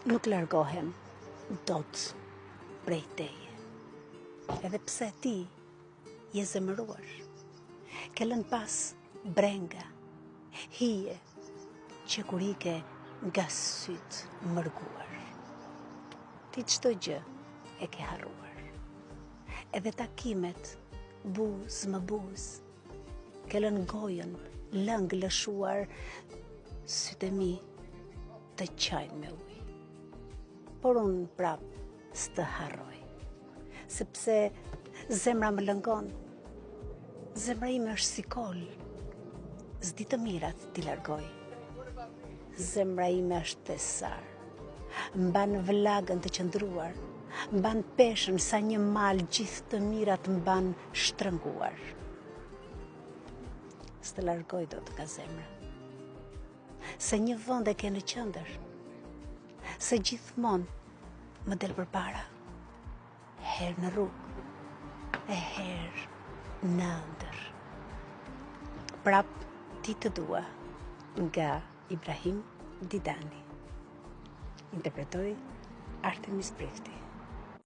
Nuk largohem dot prej teje, edhe pse ti je zemëruar, ke lënë pas brenga, hije, që kur ike nga syt mërguar. Ti çdo gjë e ke harruar, edhe takimet buz më buz, ke lënë gojën lëng lëshuar, sytë e mi të qajnë me ujë. Por unë prap s'të harroj, sepse zemra më lëngon. Zemra ime është si kol, s'di të mirat t'i largoj. Zemra ime është tesar, mban vlagën të qëndruar, mban peshën sa një mal, gjithë të mirat mban shtrënguar. S'të largoj dot nga zemra, se një vend e ke në qendër, se gjithmonë më del përpara, herë në rrugë, e herë në ëndër. Prap ti të dua, nga Ibrahim Didani. Interpretoi Artemis Prifti.